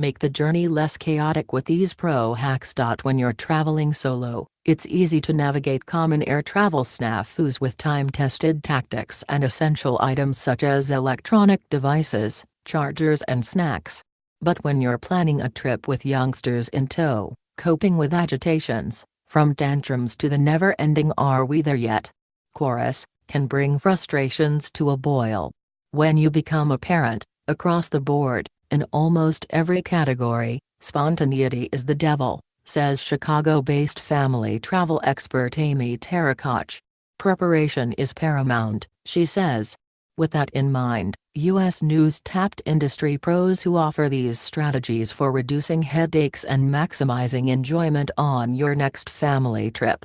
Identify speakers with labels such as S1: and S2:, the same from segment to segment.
S1: Make the journey less chaotic with these pro hacks. When you're traveling solo, it's easy to navigate common air travel snafus with time-tested tactics and essential items such as electronic devices, chargers and snacks. But when you're planning a trip with youngsters in tow, coping with agitations, from tantrums to the never-ending "are we there yet?" chorus, can bring frustrations to a boil. When you become a parent, across the board, in almost every category, spontaneity is the devil, says Chicago-based family travel expert Amy Tarakach. Preparation is paramount, she says. With that in mind, U.S. News tapped industry pros who offer these strategies for reducing headaches and maximizing enjoyment on your next family trip.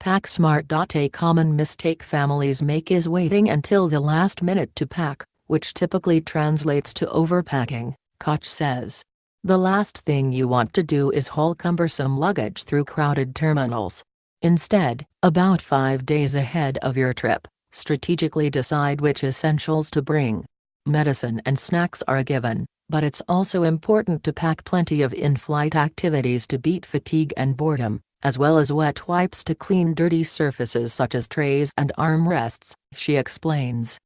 S1: Pack smart. A common mistake families make is waiting until the last minute to pack, which typically translates to overpacking, Koch says. The last thing you want to do is haul cumbersome luggage through crowded terminals. Instead, about 5 days ahead of your trip, strategically decide which essentials to bring. Medicine and snacks are a given, but it's also important to pack plenty of in-flight activities to beat fatigue and boredom, as well as wet wipes to clean dirty surfaces such as trays and armrests, she explains.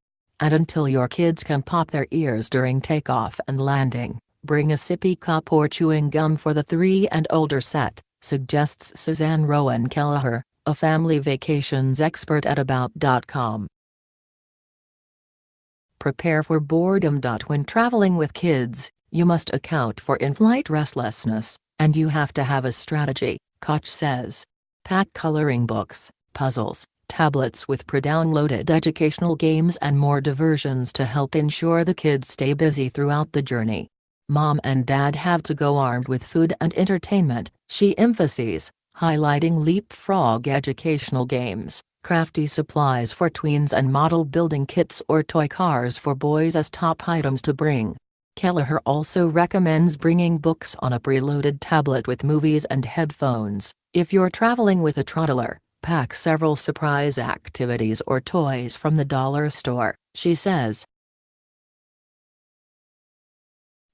S1: And until your kids can pop their ears during takeoff and landing, bring a sippy cup or chewing gum for the 3 and older set, suggests Suzanne Rowan Kelleher, a family vacations expert at About.com. Prepare for boredom. When traveling with kids, you must account for in-flight restlessness, and you have to have a strategy, Koch says. Pack coloring books, puzzles, tablets with pre-downloaded educational games and more diversions to help ensure the kids stay busy throughout the journey. Mom and dad have to go armed with food and entertainment, she emphasizes, highlighting leapfrog educational games, crafty supplies for tweens and model building kits or toy cars for boys as top items to bring. Kelleher also recommends bringing books on a preloaded tablet with movies and headphones. If you're traveling with a toddler, pack several surprise activities or toys from the dollar store, she says.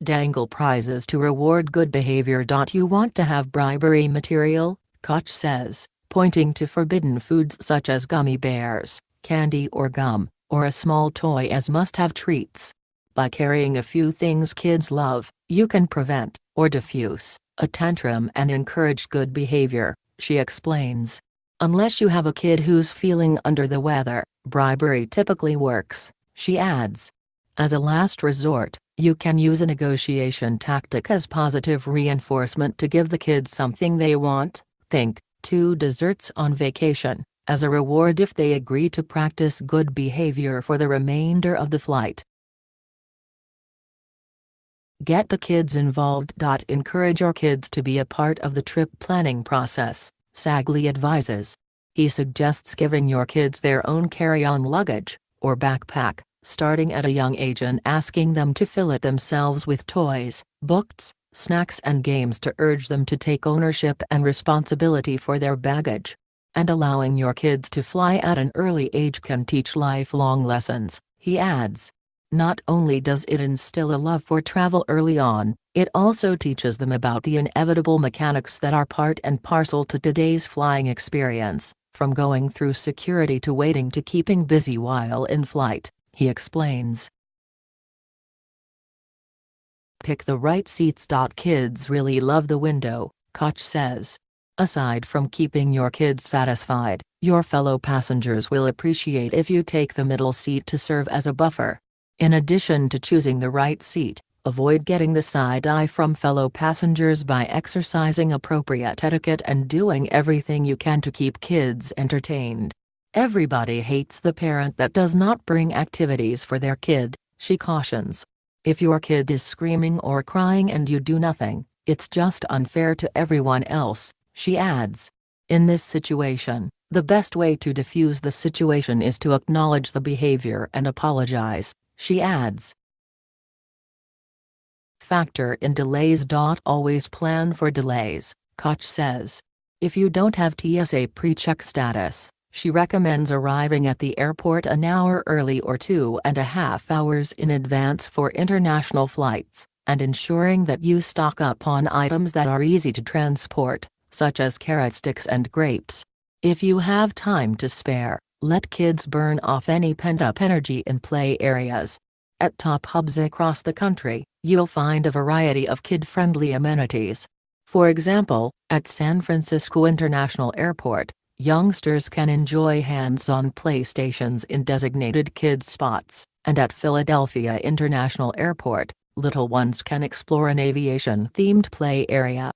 S1: Dangle prizes to reward good behavior. You want to have bribery material, Koch says, pointing to forbidden foods such as gummy bears, candy or gum, or a small toy as must-have treats. By carrying a few things kids love, you can prevent, or diffuse, a tantrum and encourage good behavior, she explains. Unless you have a kid who's feeling under the weather, bribery typically works, she adds. As a last resort, you can use a negotiation tactic as positive reinforcement to give the kids something they want. Think 2 desserts on vacation, as a reward if they agree to practice good behavior for the remainder of the flight. Get the kids involved. Encourage your kids to be a part of the trip planning process, Sagley advises. He suggests giving your kids their own carry-on luggage, or backpack, starting at a young age and asking them to fill it themselves with toys, books, snacks and games to urge them to take ownership and responsibility for their baggage. And allowing your kids to fly at an early age can teach lifelong lessons, he adds. Not only does it instill a love for travel early on, it also teaches them about the inevitable mechanics that are part and parcel to today's flying experience, from going through security to waiting to keeping busy while in flight, he explains. Pick the right seats. Kids really love the window, Koch says. Aside from keeping your kids satisfied, your fellow passengers will appreciate if you take the middle seat to serve as a buffer. In addition to choosing the right seat, avoid getting the side eye from fellow passengers by exercising appropriate etiquette and doing everything you can to keep kids entertained. Everybody hates the parent that does not bring activities for their kid, she cautions. If your kid is screaming or crying and you do nothing, it's just unfair to everyone else, she adds. In this situation, the best way to diffuse the situation is to acknowledge the behavior and apologize, she adds. Factor in delays. Always plan for delays, Koch says. If you don't have TSA pre-check status, She recommends arriving at the airport an hour early or 2.5 hours in advance for international flights, and ensuring that you stock up on items that are easy to transport, such as carrot sticks and grapes. If you have time to spare, let kids burn off any pent-up energy in play areas. At top hubs across the country, you'll find a variety of kid-friendly amenities. For example, at San Francisco International Airport, youngsters can enjoy hands-on playstations in designated kids spots, and at Philadelphia International Airport, little ones can explore an aviation-themed play area.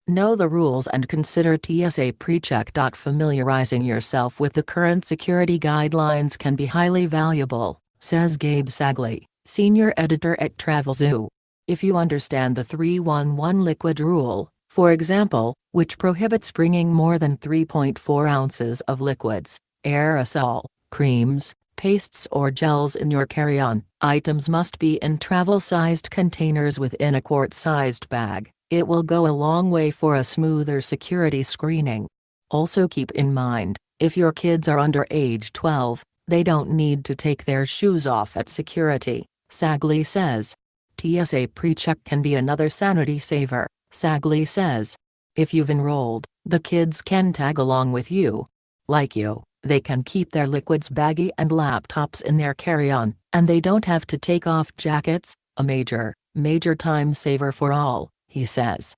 S1: Know the rules and consider TSA PreCheck. Familiarizing yourself with the current security guidelines can be highly valuable, says Gabe Sagley, senior editor at TravelZoo. If you understand the 3-1-1 liquid rule, for example, which prohibits bringing more than 3.4 ounces of liquids, aerosol, creams, pastes or gels in your carry-on, items must be in travel-sized containers within a quart-sized bag. It will go a long way for a smoother security screening. Also keep in mind, if your kids are under age 12, they don't need to take their shoes off at security, Sagley says. TSA PreCheck can be another sanity saver, Sagley says. If you've enrolled, the kids can tag along with you. Like you, they can keep their liquids baggie and laptops in their carry-on, and they don't have to take off jackets, a major time saver for all, he says.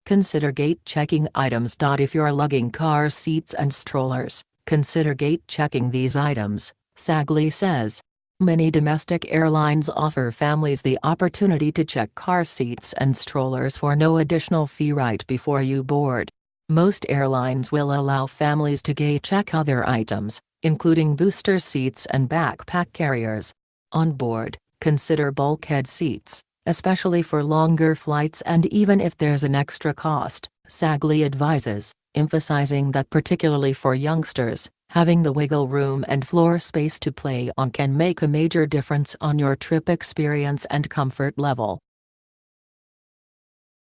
S1: Consider gate-checking items. If you're lugging car seats and strollers, consider gate-checking these items, Sagley says. Many domestic airlines offer families the opportunity to check car seats and strollers for no additional fee right before you board. Most airlines will allow families to gate-check other items, including booster seats and backpack carriers. On board, consider bulkhead seats, especially for longer flights and even if there's an extra cost, Sagley advises, emphasizing that particularly for youngsters, having the wiggle room and floor space to play on can make a major difference on your trip experience and comfort level.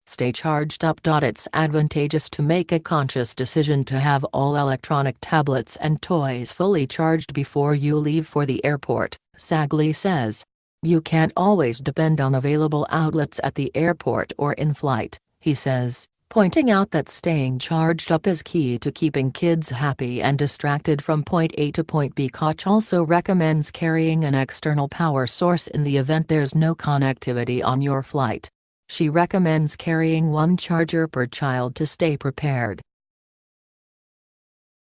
S1: Stay charged up. It's advantageous to make a conscious decision to have all electronic tablets and toys fully charged before you leave for the airport, Sagley says. You can't always depend on available outlets at the airport or in flight, he says, pointing out that staying charged up is key to keeping kids happy and distracted from point A to point B. Koch also recommends carrying an external power source in the event there's no connectivity on your flight. She recommends carrying one charger per child to stay prepared.